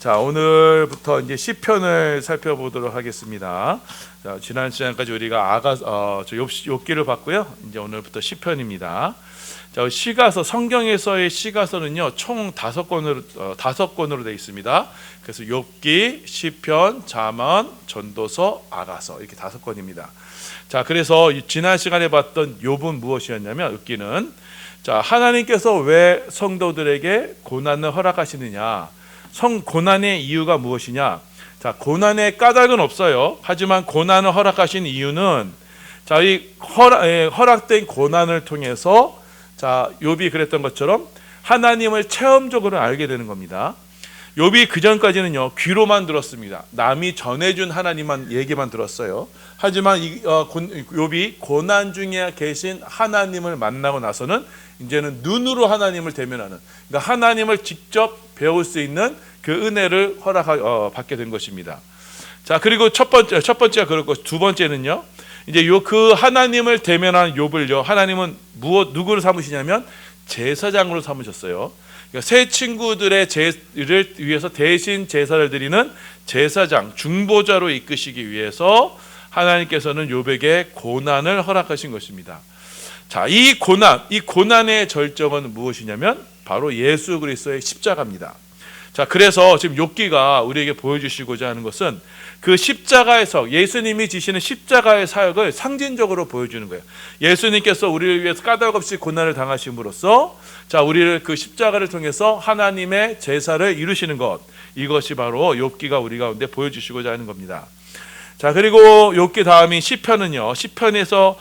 자, 오늘부터 이제 시편을 살펴보도록 하겠습니다. 자, 지난 시간까지 우리가 욥기를 봤고요. 이제 오늘부터 시편입니다. 자, 시가서, 성경에서의 시가서는요, 총 5권으로 되어 있습니다. 그래서 욥기, 시편, 잠언, 전도서, 아가서 이렇게 5권입니다. 자, 그래서 지난 시간에 봤던 욥은 무엇이었냐면, 욥기는 자, 하나님께서 왜 성도들에게 고난을 허락하시느냐? 고난의 이유가 무엇이냐? 자, 고난의 까닭은 없어요. 하지만 고난을 허락하신 이유는 자, 이 허락된 고난을 통해서 자, 욥이 그랬던 것처럼 하나님을 체험적으로 알게 되는 겁니다. 욥이 그 전까지는요, 귀로만 들었습니다. 남이 전해준 하나님만 얘기만 들었어요. 하지만 욥이 고난 중에 계신 하나님을 만나고 나서는 이제는 눈으로 하나님을 대면하는, 그러니까 하나님을 직접 배울 수 있는 그 은혜를 받게 된 것입니다. 자, 그리고 첫 번째가 그렇고, 두 번째는요, 이제 그 하나님을 대면한 욥을요, 하나님은 누구를 삼으시냐면 제사장으로 삼으셨어요. 그러니까 새 친구들의 제를 위해서 대신 제사를 드리는 제사장, 중보자로 이끄시기 위해서 하나님께서는 욥에게 고난을 허락하신 것입니다. 자, 이 고난의 절정은 무엇이냐면 바로 예수 그리스도의 십자가입니다. 자, 그래서 지금 욥기가 우리에게 보여주시고자 하는 것은 그 십자가에서 예수님이 지시는 십자가의 사역을 상징적으로 보여주는 거예요. 예수님께서 우리를 위해서 까닭 없이 고난을 당하심으로써 자, 우리를 그 십자가를 통해서 하나님의 제사를 이루시는 것, 이것이 바로 욥기가 우리 가운데 보여주시고자 하는 겁니다. 자, 그리고 욥기 다음인 시편은요, 시편에서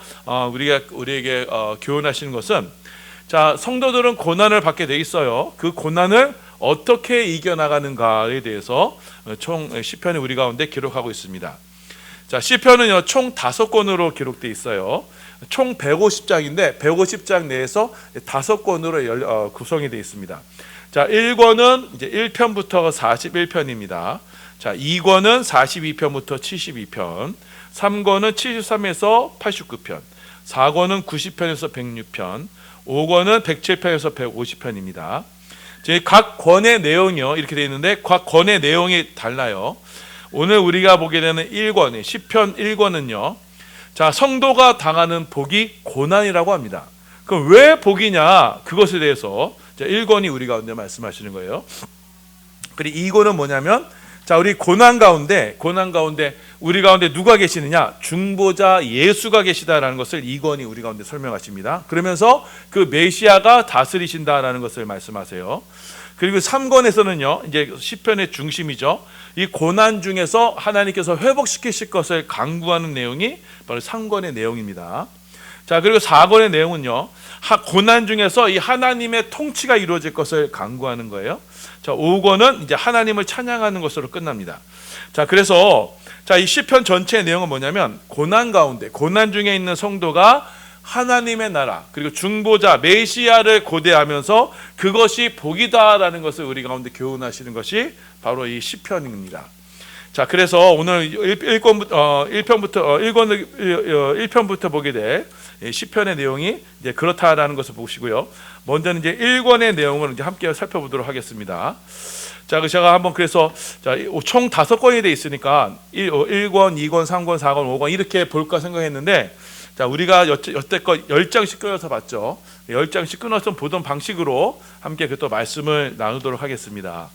우리에게 교훈하시는 것은 자, 성도들은 고난을 받게 돼 있어요. 그 고난을 어떻게 이겨나가는가에 대해서 총 시편이 우리 가운데 기록하고 있습니다. 자, 시편은요, 총 5권으로 기록되어 있어요. 총 150장인데 150장 내에서 5권으로 구성이 되어 있습니다. 자, 1권은 이제 1편부터 41편입니다. 자, 2권은 42편부터 72편, 3권은 73에서 89편, 4권은 90편에서 106편, 5권은 107편에서 150편입니다. 각 권의 내용이요, 이렇게 되어 있는데 각 권의 내용이 달라요. 오늘 우리가 보게 되는 1권, 시편 1권은요, 자, 성도가 당하는 복이 고난이라고 합니다. 그럼 왜 복이냐? 그것에 대해서 1권이 우리 가운데 말씀하시는 거예요. 그리고 2권은 뭐냐면 자, 우리 고난 가운데 우리 가운데 누가 계시느냐? 중보자 예수가 계시다라는 것을 2권이 우리 가운데 설명하십니다. 그러면서 그 메시아가 다스리신다라는 것을 말씀하세요. 그리고 3권에서는요, 이제 시편의 중심이죠. 이 고난 중에서 하나님께서 회복시키실 것을 강구하는 내용이 바로 3권의 내용입니다. 자, 그리고 4권의 내용은요, 고난 중에서 이 하나님의 통치가 이루어질 것을 강구하는 거예요. 자, 5권은 이제 하나님을 찬양하는 것으로 끝납니다. 자, 그래서 자, 이 시편 전체의 내용은 뭐냐면 고난 가운데, 고난 중에 있는 성도가 하나님의 나라, 그리고 중보자 메시아를 고대하면서 그것이 복이다라는 것을 우리 가운데 교훈하시는 것이 바로 이 시편입니다. 자, 그래서 오늘 1편부터 보게 될 시편의 내용이 이제 그렇다라는 것을 보시고요. 먼저는 이제 1권의 내용을 이제 함께 살펴보도록 하겠습니다. 자, 제가 한번 그래서 자, 총 5권이 돼 있으니까 1권, 2권, 3권, 4권, 5권 이렇게 볼까 생각했는데 자, 우리가 여태껏 10장씩 끊어서 봤죠. 10장씩 끊어서 보던 방식으로 함께 또 말씀을 나누도록 하겠습니다.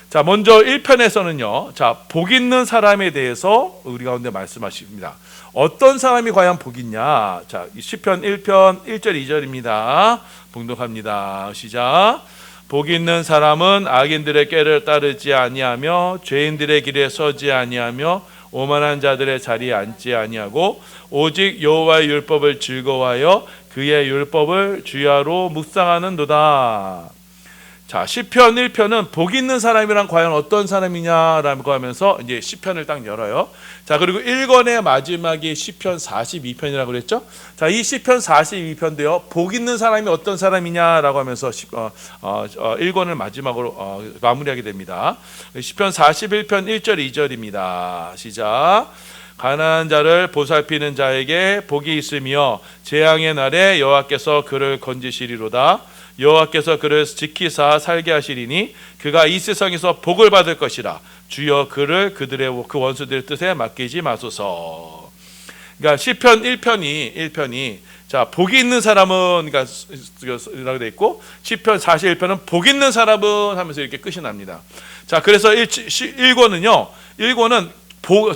자, 먼저 1편에서는요, 자, 복 있는 사람에 대해서 우리 가운데 말씀하십니다. 어떤 사람이 과연 복 있냐? 자, 시편 1편 1절 2절입니다. 봉독합니다. 시작. 복 있는 사람은 악인들의 꾀를 따르지 아니하며 죄인들의 길에 서지 아니하며 오만한 자들의 자리에 앉지 아니하고 오직 여호와의 율법을 즐거워하여 그의 율법을 주야로 묵상하는도다. 자, 시편 1편은 복 있는 사람이란 과연 어떤 사람이냐라고 하면서 이제 시편을 딱 열어요. 자, 그리고 1권의 마지막이 시편 42편이라고 그랬죠. 자, 이 시편 42편도요, 복 있는 사람이 어떤 사람이냐라고 하면서 1권을 마지막으로 마무리하게 됩니다. 시편 41편 1절 2절입니다. 시작. 가난한 자를 보살피는 자에게 복이 있으며 재앙의 날에 여호와께서 그를 건지시리로다. 여호와께서 그를 지키사 살게 하시리니 그가 이 세상에서 복을 받을 것이라. 주여 그를 그들의 그 원수들의 뜻에 맡기지 마소서. 그러니까 시편 1편이 자, 복이 있는 사람은 그러니까 이라고 돼 있고 시편 41편은 복 있는 사람은 하면서 이렇게 끝이 납니다. 자, 그래서 1권은요. 1권은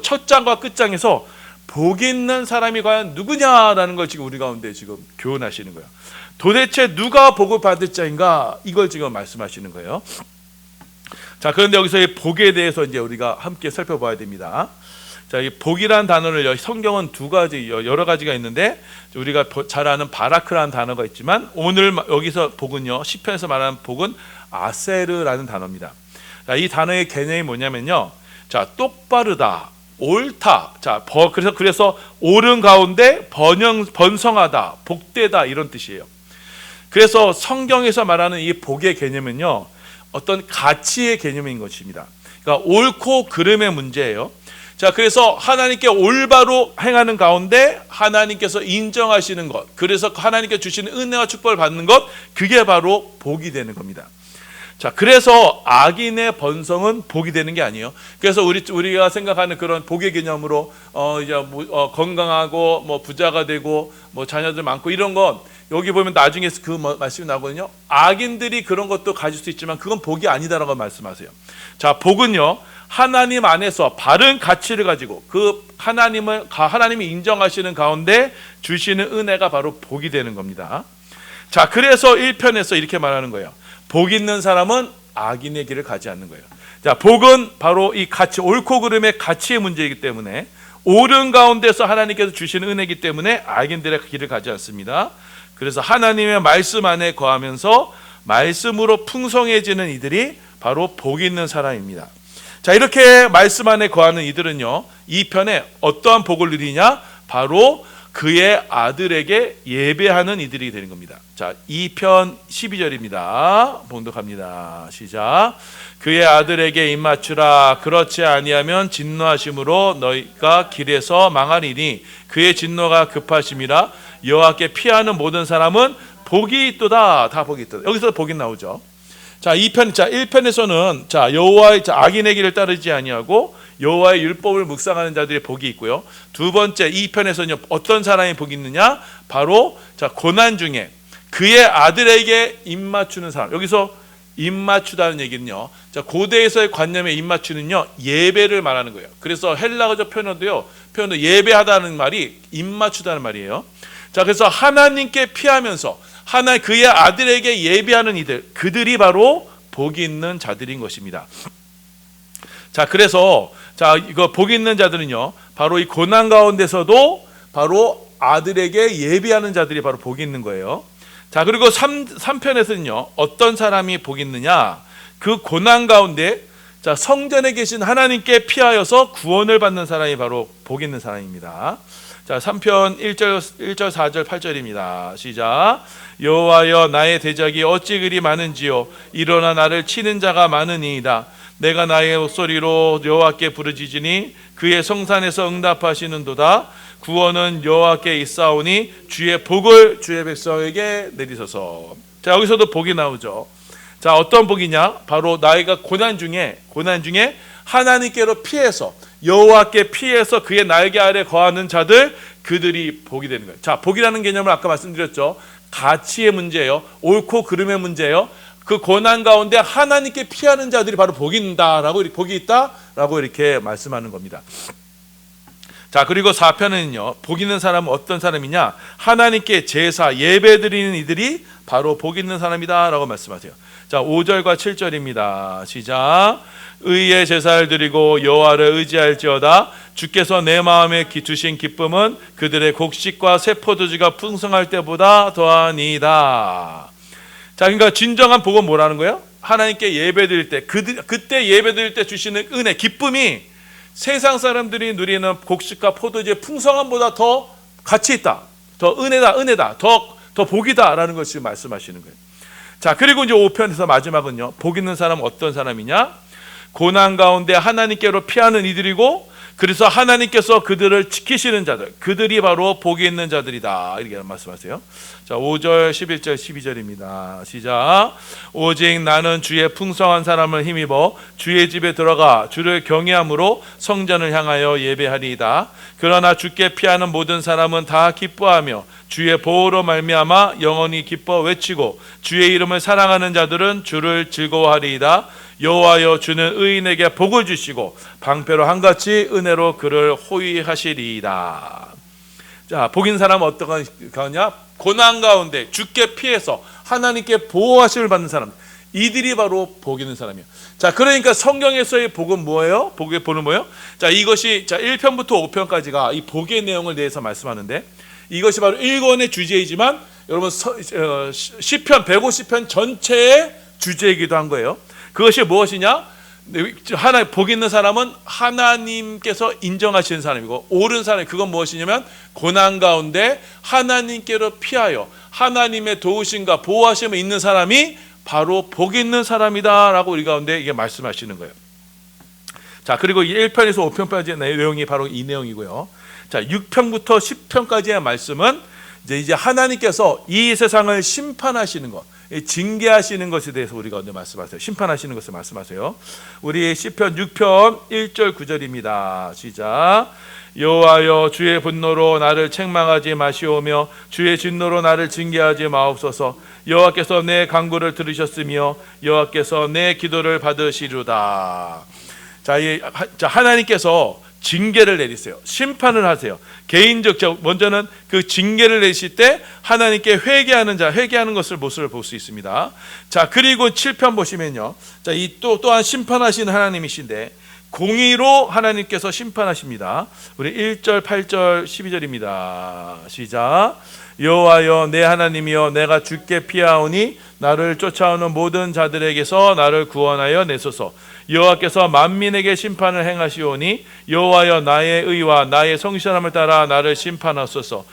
첫 장과 끝장에서 복 있는 사람이 과연 누구냐라는 걸 지금 우리 가운데 지금 교훈하시는 거예요. 도대체 누가 복을 받을 자인가 이걸 지금 말씀하시는 거예요. 자, 그런데 여기서 이 복에 대해서 이제 우리가 함께 살펴봐야 됩니다. 자, 이 복이라는 단어를 성경은 두 가지 여러 가지가 있는데 우리가 잘 아는 바라크라는 단어가 있지만 오늘 여기서 복은요 시편에서 말하는 복은 아세르라는 단어입니다. 자, 이 단어의 개념이 뭐냐면요, 자, 똑바르다, 옳다. 자, 그래서 옳은 가운데 번성하다, 복되다 이런 뜻이에요. 그래서 성경에서 말하는 이 복의 개념은요 어떤 가치의 개념인 것입니다. 그러니까 옳고 그름의 문제예요. 자, 그래서 하나님께 올바로 행하는 가운데 하나님께서 인정하시는 것, 그래서 하나님께 주시는 은혜와 축복을 받는 것, 그게 바로 복이 되는 겁니다. 자, 그래서 악인의 번성은 복이 되는 게 아니에요. 그래서 우리가 생각하는 그런 복의 개념으로 이제 건강하고 뭐 부자가 되고 뭐 자녀들 많고 이런 건 여기 보면 나중에 그 말씀이 나오거든요. 악인들이 그런 것도 가질 수 있지만 그건 복이 아니다라고 말씀하세요. 자, 복은요 하나님 안에서 바른 가치를 가지고 그 하나님이 인정하시는 가운데 주시는 은혜가 바로 복이 되는 겁니다. 자, 그래서 1편에서 이렇게 말하는 거예요. 복 있는 사람은 악인의 길을 가지 않는 거예요. 자, 복은 바로 이 가치, 옳고 그름의 가치의 문제이기 때문에 옳은 가운데서 하나님께서 주시는 은혜이기 때문에 악인들의 길을 가지 않습니다. 그래서 하나님의 말씀 안에 거하면서 말씀으로 풍성해지는 이들이 바로 복 있는 사람입니다. 자, 이렇게 말씀 안에 거하는 이들은요 이 편에 어떠한 복을 누리냐? 바로 그의 아들에게 예배하는 이들이 되는 겁니다. 자, 2편 12절입니다. 봉독합니다. 시작. 그의 아들에게 입맞추라. 그렇지 아니하면 진노하심으로 너희가 길에서 망하리니 그의 진노가 급하심이라. 여호와께 피하는 모든 사람은 복이 있도다. 다 복이 있도다. 여기서 복이 나오죠. 자, 1편에서는 자, 여호와의 악인의 길을 따르지 아니하고 여호와의 율법을 묵상하는 자들의 복이 있고요. 두 번째 2편에서는요 어떤 사람이 복이 있느냐? 바로 자, 고난 중에 그의 아들에게 입맞추는 사람. 여기서 입맞추다는 얘기는요, 자, 고대에서의 관념의 입맞추는요 예배를 말하는 거예요. 그래서 헬라어적 표현도 예배하다는 말이 입맞추다는 말이에요. 자, 그래서 하나님께 피하면서 그의 아들에게 예배하는 이들, 그들이 바로 복이 있는 자들인 것입니다. 자, 그래서 자, 이거 복이 있는 자들은요 바로 이 고난 가운데서도 바로 아들에게 예배하는 자들이 바로 복이 있는 거예요. 자, 그리고 3편에서는요 어떤 사람이 복이 있느냐? 그 고난 가운데 자, 성전에 계신 하나님께 피하여서 구원을 받는 사람이 바로 복이 있는 사람입니다. 자, 3편 1절 4절 8절입니다. 시작. 여호와여, 나의 대적이 어찌 그리 많은지요. 일어나 나를 치는 자가 많으니이다. 내가 나의 목소리로 여호와께 부르짖으니 그의 성산에서 응답하시는도다. 구원은 여호와께 있사오니 주의 복을 주의 백성에게 내리소서. 자, 여기서도 복이 나오죠. 자, 어떤 복이냐? 바로 나이가 고난 중에 하나님께로 피해서 여호와께 피해서 그의 날개 아래 거하는 자들, 그들이 복이 되는 거예요. 자, 복이라는 개념을 아까 말씀드렸죠. 가치의 문제예요. 옳고 그름의 문제예요. 그 고난 가운데 하나님께 피하는 자들이 바로 복이 있다라고 이렇게 말씀하는 겁니다. 자, 그리고 4편은요 복 있는 사람은 어떤 사람이냐? 하나님께 제사 예배 드리는 이들이 바로 복 있는 사람이다라고 말씀하세요. 자, 5절과 7절입니다. 시작. 의의 제사를 드리고 여호와를 의지할지어다. 주께서 내 마음에 주신 기쁨은 그들의 곡식과 새 포도주가 풍성할 때보다 더하니이다. 자, 그러니까 진정한 복은 뭐라는 거예요? 하나님께 예배드릴 때 그때 예배드릴 때 주시는 은혜, 기쁨이 세상 사람들이 누리는 곡식과 포도주의 풍성함보다 더 가치 있다, 더 은혜다, 더 복이다라는 것을 말씀하시는 거예요. 자, 그리고 이제 5편에서 마지막은요 복 있는 사람은 어떤 사람이냐? 고난 가운데 하나님께로 피하는 이들이고 그래서 하나님께서 그들을 지키시는 자들, 그들이 바로 복이 있는 자들이다, 이렇게 말씀하세요. 자, 5절, 11절, 12절입니다. 시작. 오직 나는 주의 풍성한 사람을 힘입어 주의 집에 들어가 주를 경외함으로 성전을 향하여 예배하리이다. 그러나 주께 피하는 모든 사람은 다 기뻐하며 주의 보호로 말미암아 영원히 기뻐 외치고 주의 이름을 사랑하는 자들은 주를 즐거워하리이다. 여호와여, 주는 의인에게 복을 주시고 방패로 한같이 은혜로 그를 호위하시리이다. 자, 복인 사람은 어떤 거냐? 고난 가운데 주께 피해서 하나님께 보호하심을 받는 사람, 이들이 바로 복 있는 사람이에요. 자, 그러니까 성경에서의 복은 뭐예요? 복의 본은 뭐예요? 자, 이것이 1편부터 5편까지가 이 복의 내용을 대해서 말씀하는데, 이것이 바로 1권의 주제이지만 여러분 시편 150편 전체의 주제이기도 한 거예요. 그것이 무엇이냐? 복 있는 사람은 하나님께서 인정하시는 사람이고, 옳은 사람, 그건 무엇이냐면 고난 가운데 하나님께로 피하여 하나님의 도우심과 보호하심을 있는 사람이 바로 복 있는 사람이다 라고 우리 가운데 이게 말씀하시는 거예요. 자, 그리고 1편에서 5편까지의 내용이 바로 이 내용이고요. 자, 6편부터 10편까지의 말씀은 이제 하나님께서 이 세상을 심판하시는 것, 징계하시는 것에 대해서 우리가 오늘 말씀하세요. 심판하시는 것을 말씀하세요. 우리 시편 6편 1절 9절입니다. 시작. 여호와여, 주의 분노로 나를 책망하지 마시오며 주의 진노로 나를 징계하지 마옵소서. 여호와께서 내 간구를 들으셨으며 여호와께서 내 기도를 받으시리로다. 자, 하나님께서 징계를 내리세요. 심판을 하세요. 개인적, 먼저는 그 징계를 내리실 때 하나님께 회개하는 것을 모습을 볼 수 있습니다. 자, 그리고 7편 보시면요. 자, 이 또한 심판하시는 하나님이신데 공의로 하나님께서 심판하십니다. 우리 1절, 8절, 12절입니다. 시작. 여호와여, 내 하나님이여, 내가 주께 피하오니 나를 쫓아오는 모든 자들에게서 나를 구원하여 내소서. 여호와께서 만민에게 심판을 행하시오니 여호와여, 나의 의와 나의 성실함을 따라 나를 심판하소서.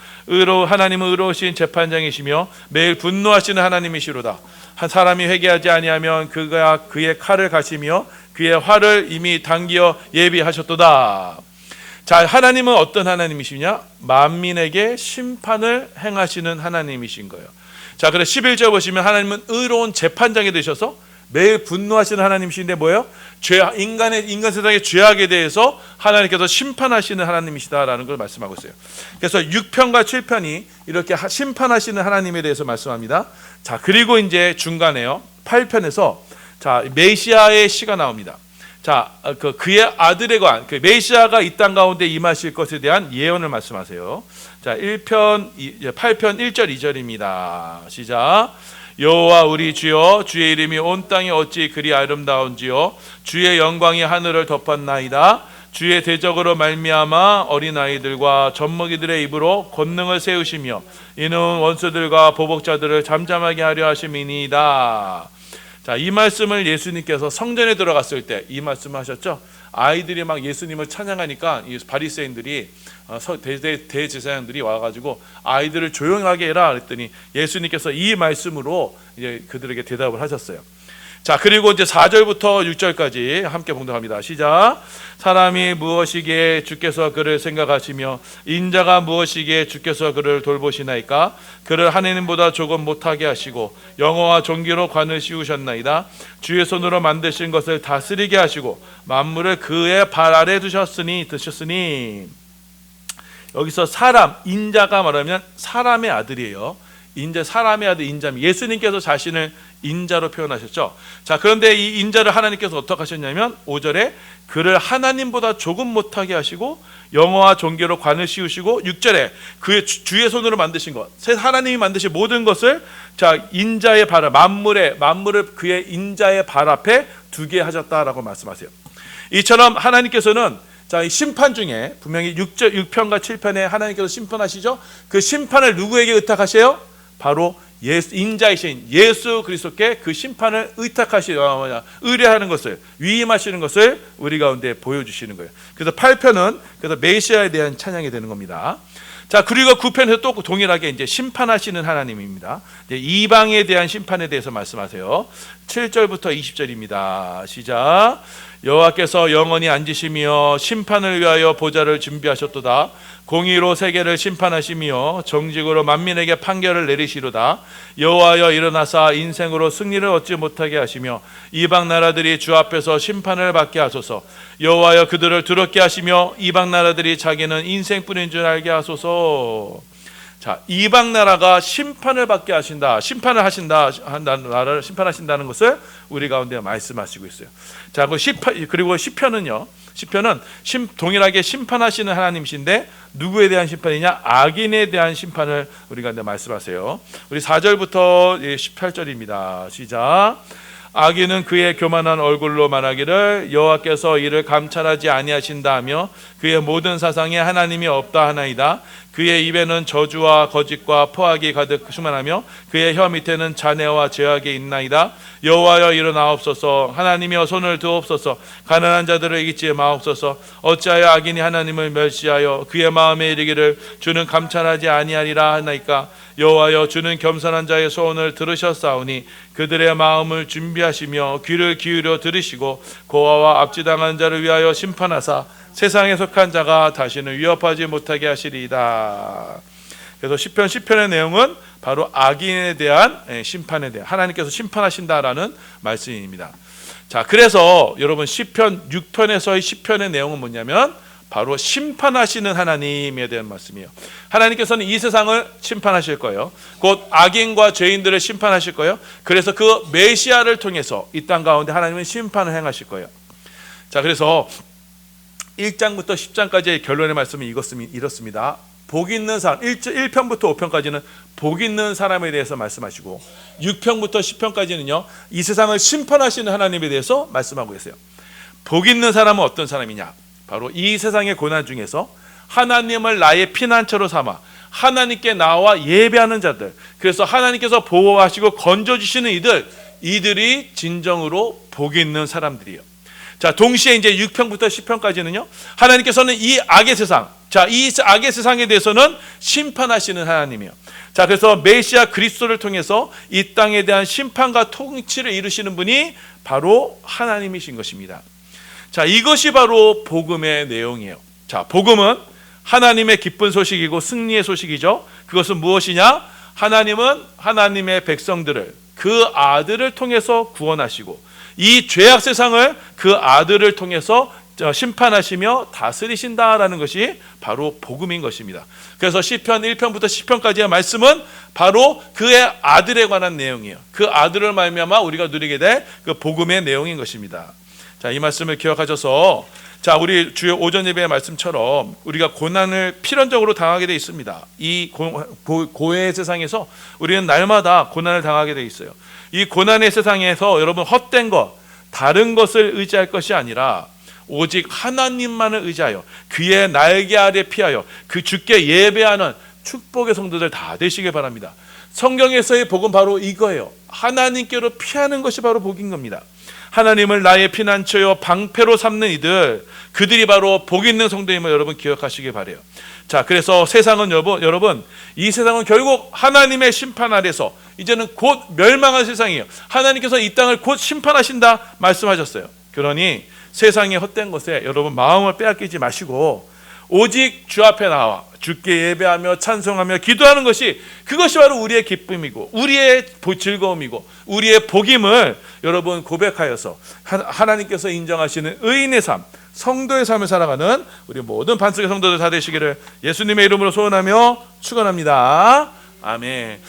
하나님은 의로우신 재판장이시며 매일 분노하시는 하나님이시로다. 한 사람이 회개하지 아니하면 그가 그의 칼을 가시며 그의 활을 이미 당기어 예비하셨도다. 자, 하나님은 어떤 하나님이시냐? 만민에게 심판을 행하시는 하나님이신 거예요. 자, 그래서 11절 보시면 하나님은 의로운 재판장이 되셔서 매일 분노하시는 하나님이신데 뭐예요? 인간 세상의 죄악에 대해서 하나님께서 심판하시는 하나님이시다라는 걸 말씀하고 있어요. 그래서 6편과 7편이 이렇게 심판하시는 하나님에 대해서 말씀합니다. 자, 그리고 이제 중간에요. 8편에서 자, 메시아의 시가 나옵니다. 자, 그의 아들의 관, 그 메시아가 이 땅 가운데 임하실 것에 대한 예언을 말씀하세요. 자, 8편 1절 2절입니다. 시작. 여호와 우리 주여, 주의 이름이 온 땅에 어찌 그리 아름다운지요. 주의 영광이 하늘을 덮었나이다. 주의 대적으로 말미암아 어린아이들과 젖먹이들의 입으로 권능을 세우시며 이는 원수들과 보복자들을 잠잠하게 하려 하심이니이다. 자, 이 말씀을 예수님께서 성전에 들어갔을 때 이 말씀을 하셨죠. 아이들이 막 예수님을 찬양하니까 이 바리새인들이 대제사장들이 와가지고 아이들을 조용하게 해라 그랬더니 예수님께서 이 말씀으로 이제 그들에게 대답을 하셨어요. 자, 그리고 이제 4절부터 6절까지 함께 봉독합니다. 시작. 사람이 무엇이기에 주께서 그를 생각하시며 인자가 무엇이기에 주께서 그를 돌보시나이까. 그를 하느님보다 조금 못하게 하시고 영어와 종기로 관을 씌우셨나이다. 주의 손으로 만드신 것을 다스리게 하시고 만물을 그의 발 아래 드셨으니 여기서 사람, 인자가 말하면 사람의 아들이에요. 사람의 아들 인자입니다. 예수님께서 자신을 인자로 표현하셨죠. 자, 그런데 이 인자를 하나님께서 어떻게 하셨냐면 5절에 그를 하나님보다 조금 못하게 하시고 영어와 종교로 관을 씌우시고 6절에 그의 주의 손으로 만드신 것, 하나님이 만드신 모든 것을 자, 인자의 발, 만물을 그의 인자의 발 앞에 두게 하셨다라고 말씀하세요. 이처럼 하나님께서는 자, 이 심판 중에 분명히 6편과 7편에 하나님께서 심판하시죠. 그 심판을 누구에게 의탁하세요? 바로 인자이신 예수 그리스도께 그 심판을 의뢰하는 것을, 위임하시는 것을 우리 가운데 보여주시는 거예요. 그래서 8편은 그래서 메시아에 대한 찬양이 되는 겁니다. 자, 그리고 9편에서 또 동일하게 이제 심판하시는 하나님입니다. 이제 이방에 대한 심판에 대해서 말씀하세요. 7절부터 20절입니다. 시작. 여호와께서 영원히 앉으시며 심판을 위하여 보좌를 준비하셨도다. 공의로 세계를 심판하시며 정직으로 만민에게 판결을 내리시로다. 여호와여 일어나사 인생으로 승리를 얻지 못하게 하시며 이방 나라들이 주 앞에서 심판을 받게 하소서. 여호와여 그들을 두렵게 하시며 이방 나라들이 자기는 인생뿐인 줄 알게 하소서. 자, 이방 나라가 심판을 받게 하신다, 심판을 한다는 나라를 심판하신다는 것을 우리 가운데 말씀하시고 있어요. 자, 그리고 시편은요. 시편은 동일하게 심판하시는 하나님이신데 누구에 대한 심판이냐? 악인에 대한 심판을 우리가 말씀하세요. 우리 4절부터 18절입니다. 시작. 악인은 그의 교만한 얼굴로 말하기를 여호와께서 이를 감찰하지 아니하신다 하며 그의 모든 사상에 하나님이 없다 하나이다. 그의 입에는 저주와 거짓과 포악이 가득 충만하며 그의 혀 밑에는 잔해와 죄악이 있나이다. 여호와여 일어나옵소서. 하나님이여 손을 두옵소서. 가난한 자들을 이기지 마옵소서. 어찌하여 악인이 하나님을 멸시하여 그의 마음에 이르기를 주는 감찰하지 아니하리라 하나이까. 여호와여 주는 겸손한 자의 소원을 들으셨사오니 그들의 마음을 준비하시며 귀를 기울여 들으시고 고아와 압제당한 자를 위하여 심판하사 세상에 속한 자가 다시는 위협하지 못하게 하시리이다. 그래서 시편의 내용은 바로 악인에 대한 심판에 대한 하나님께서 심판하신다라는 말씀입니다. 자, 그래서 여러분 시편 6편에서의 시편의 내용은 뭐냐면 바로 심판하시는 하나님에 대한 말씀이에요. 하나님께서는 이 세상을 심판하실 거예요. 곧 악인과 죄인들을 심판하실 거예요. 그래서 그 메시아를 통해서 이 땅 가운데 하나님은 심판을 행하실 거예요. 자, 그래서 1장부터 10장까지의 결론의 말씀은 이렇습니다. 복 있는 사람, 1편부터 5편까지는 복 있는 사람에 대해서 말씀하시고 6편부터 10편까지는요 이 세상을 심판하시는 하나님에 대해서 말씀하고 계세요. 복 있는 사람은 어떤 사람이냐? 바로 이 세상의 고난 중에서 하나님을 나의 피난처로 삼아 하나님께 나와 예배하는 자들, 그래서 하나님께서 보호하시고 건져주시는 이들이 진정으로 복 있는 사람들이에요. 자, 동시에 이제 6편부터 10편까지는요 하나님께서는 이 악의 세상, 이 악의 세상에 대해서는 심판하시는 하나님이에요. 자, 그래서 메시아 그리스도를 통해서 이 땅에 대한 심판과 통치를 이루시는 분이 바로 하나님이신 것입니다. 자, 이것이 바로 복음의 내용이에요. 자, 복음은 하나님의 기쁜 소식이고 승리의 소식이죠. 그것은 무엇이냐? 하나님은 하나님의 백성들을, 그 아들을 통해서 구원하시고 이 죄악 세상을 그 아들을 통해서 심판하시며 다스리신다라는 것이 바로 복음인 것입니다. 그래서 시편 1편부터 10편까지의 말씀은 바로 그의 아들에 관한 내용이에요. 그 아들을 말미암아 우리가 누리게 될 그 복음의 내용인 것입니다. 자, 이 말씀을 기억하셔서 자, 우리 주요 오전 예배의 말씀처럼 우리가 고난을 필연적으로 당하게 되어 있습니다. 이 고해의 세상에서 우리는 날마다 고난을 당하게 되어 있어요. 이 고난의 세상에서 여러분 헛된 것, 다른 것을 의지할 것이 아니라 오직 하나님만을 의지하여 그의 날개 아래 피하여 그 주께 예배하는 축복의 성도들 다 되시길 바랍니다. 성경에서의 복은 바로 이거예요. 하나님께로 피하는 것이 바로 복인 겁니다. 하나님을 나의 피난처요 방패로 삼는 그들이 바로 복 있는 성도임을 여러분 기억하시길 바라요. 자, 그래서 세상은 여러분 이 세상은 결국 하나님의 심판 아래서 이제는 곧 멸망한 세상이에요. 하나님께서 이 땅을 곧 심판하신다 말씀하셨어요. 그러니 세상의 헛된 것에 여러분 마음을 빼앗기지 마시고 오직 주 앞에 나와 주께 예배하며 찬송하며 기도하는 그것이 바로 우리의 기쁨이고 우리의 즐거움이고 우리의 복임을 여러분 고백하여서 하나님께서 인정하시는 의인의 삶, 성도의 삶을 살아가는 우리 모든 반석의 성도들 다 되시기를 예수님의 이름으로 소원하며 축원합니다. 아멘.